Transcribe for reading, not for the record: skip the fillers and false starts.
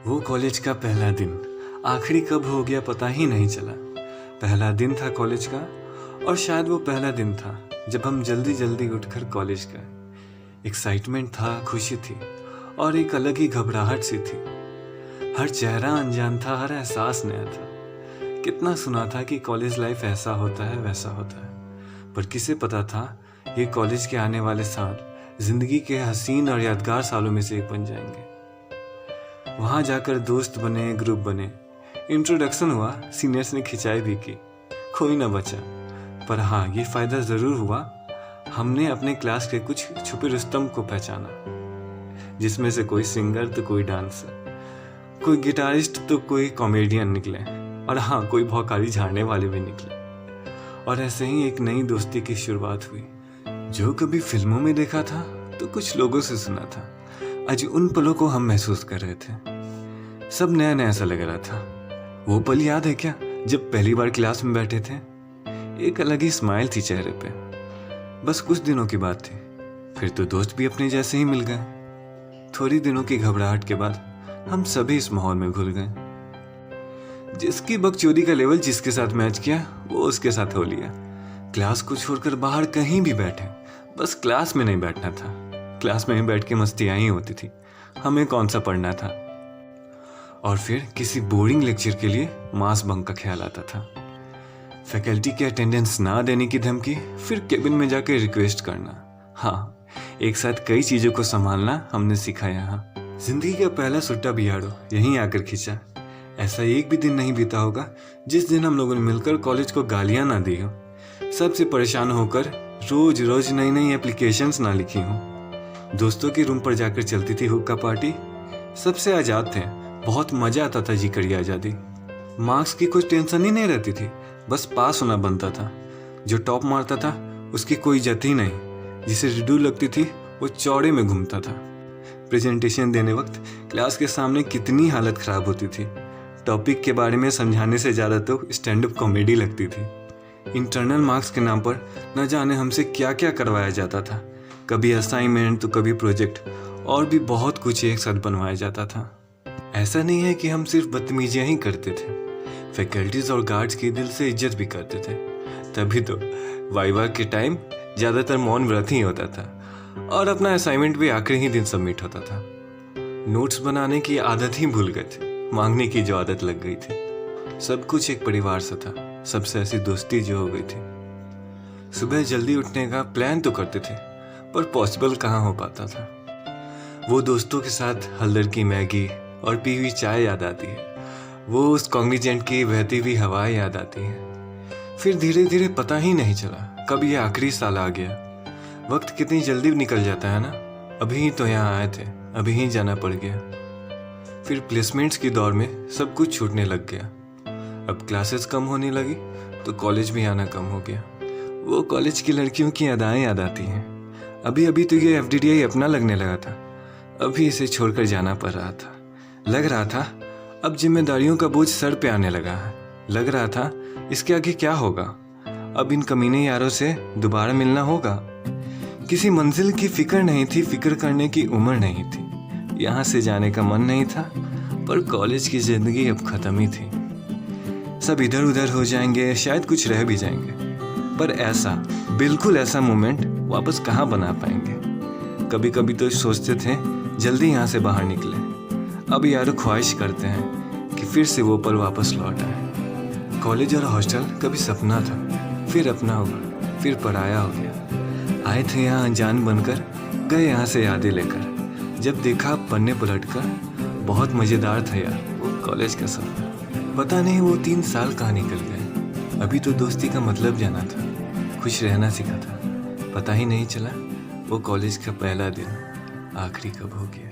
वो कॉलेज का पहला दिन आखिरी कब हो गया पता ही नहीं चला। पहला दिन था कॉलेज का, और शायद वो पहला दिन था जब हम जल्दी जल्दी उठकर कॉलेज गए। एक्साइटमेंट था, खुशी थी और एक अलग ही घबराहट सी थी। हर चेहरा अनजान था, हर एहसास नया था। कितना सुना था कि कॉलेज लाइफ ऐसा होता है वैसा होता है, पर किसे पता था ये कॉलेज के आने वाले साल जिंदगी के हसीन और यादगार सालों में से एक बन जाएंगे। वहां जाकर दोस्त बने, ग्रुप बने, इंट्रोडक्शन हुआ, सीनियर्स ने खिंचाई भी की, कोई ना बचा। पर हाँ, ये फायदा जरूर हुआ, हमने अपने क्लास के कुछ छुपे रुस्तम को पहचाना, जिसमें से कोई सिंगर तो कोई डांसर, कोई गिटारिस्ट तो कोई कॉमेडियन निकले, और हाँ, कोई भौकाली झाड़ने वाले भी निकले। और ऐसे ही एक नई दोस्ती की शुरुआत हुई। जो कभी फिल्मों में देखा था तो कुछ लोगों से सुना था, आज उन पलों को हम महसूस कर रहे थे। सब नया नया सा लग रहा था। वो पल याद है क्या, जब पहली बार क्लास में बैठे थे? एक अलग ही स्माइल थी चेहरे पे। बस कुछ दिनों की बात थी, फिर तो दोस्त भी अपने जैसे ही मिल गए। थोड़ी दिनों की घबराहट के बाद हम सभी इस माहौल में घुल गए। जिसकी बकचोदी का लेवल जिसके साथ मैच किया वो उसके साथ हो लिया। क्लास को छोड़कर बाहर कहीं भी बैठे, बस क्लास में नहीं बैठना था। क्लास में ही बैठ के मस्तियां ही होती थी, हमें कौन सा पढ़ना था। और फिर किसी बोरिंग लेक्चर के लिए मास बंक का ख्याल आता था। फैकल्टी के अटेंडेंस ना देने की धमकी, फिर केबिन में जाकर रिक्वेस्ट करना। हाँ, एक साथ कई चीजों को संभालना हमने सीखा यहाँ। जिंदगी का पहला सुट्टा बिहाड़ो यहीं आकर खींचा। ऐसा एक भी दिन नहीं बीता होगा जिस दिन हम लोगों ने मिलकर कॉलेज को गालियां ना दी हो, सबसे परेशान होकर रोज रोज नई नई एप्लीकेशंस ना लिखी हो। दोस्तों के रूम पर जाकर चलती थी हुक्का पार्टी। सबसे आजाद थे, बहुत मजा आता था जी कड़ी आजादी। मार्क्स की कुछ टेंशन ही नहीं रहती थी, बस पास होना बनता था। जो टॉप मारता था उसकी कोई इज्जत ही नहीं, जिसे रिड्यू लगती थी वो चौड़े में घूमता था। प्रेजेंटेशन देने वक्त क्लास के सामने कितनी हालत खराब होती थी। टॉपिक के बारे में समझाने से ज़्यादा तो स्टैंड अप कॉमेडी लगती थी। इंटरनल मार्क्स के नाम पर न जाने हमसे क्या क्या करवाया जाता था, कभी असाइनमेंट तो कभी प्रोजेक्ट, और भी बहुत कुछ एक साथ बनवाया जाता था। ऐसा नहीं है कि हम सिर्फ बदतमीजियां ही करते थे, फैकल्टीज और गार्ड्स की दिल से इज्जत भी करते थे। तभी तो वाइवा के टाइम ज़्यादातर मौन व्रत ही होता था, और अपना असाइनमेंट भी आखिरी ही दिन सबमिट होता था। नोट्स बनाने की आदत ही भूल गए थे, मांगने की जो आदत लग गई थी। सब कुछ एक परिवार सा था, सबसे ऐसी दोस्ती जो हो गई थी। सुबह जल्दी उठने का प्लान तो करते थे, पर पॉसिबल कहाँ हो पाता था। वो दोस्तों के साथ हल्दर की मैगी और पी हुई चाय याद आती है, वो उस कॉग्निजेंट की बहती हुई हवाएं याद आती हैं। फिर धीरे धीरे पता ही नहीं चला कब ये आखिरी साल आ गया। वक्त कितनी जल्दी निकल जाता है ना। अभी ही तो यहाँ आए थे, अभी ही जाना पड़ गया। फिर प्लेसमेंट्स की दौर में सब कुछ छूटने लग गया। अब क्लासेस कम होने लगी तो कॉलेज भी आना कम हो गया। वो कॉलेज की लड़कियों की अदाएं याद आती हैं। अभी अभी तो ये FDDI अपना लगने लगा था, अभी इसे छोड़कर जाना पड़ रहा था। लग रहा था अब जिम्मेदारियों का बोझ सर पे आने लगा है। लग रहा था इसके आगे क्या होगा, अब इन कमीने यारों से दोबारा मिलना होगा। किसी मंजिल की फिक्र नहीं थी, फिक्र करने की उम्र नहीं थी। यहाँ से जाने का मन नहीं था, पर कॉलेज की जिंदगी अब खत्म ही थी। सब इधर उधर हो जाएंगे, शायद कुछ रह भी जाएंगे, पर ऐसा, बिल्कुल ऐसा मोमेंट वापस कहाँ बना पाएंगे। कभी कभी तो सोचते थे जल्दी यहाँ से बाहर निकले। अब यार ख्वाहिश करते हैं कि फिर से वो पल वापस लौट आए। कॉलेज और हॉस्टल कभी सपना था, फिर अपना हुआ, फिर पराया हो गया। आए थे यहाँ अनजान बनकर, गए यहाँ से यादें लेकर। जब देखा पन्ने पलटकर, बहुत मज़ेदार था यार वो कॉलेज का सफर। पता नहीं वो 3 साल कहाँ निकल गए। अभी तो दोस्ती का मतलब जाना था, खुश रहना सीखा था। पता ही नहीं चला वो कॉलेज का पहला दिन आखिरी कब हो गया।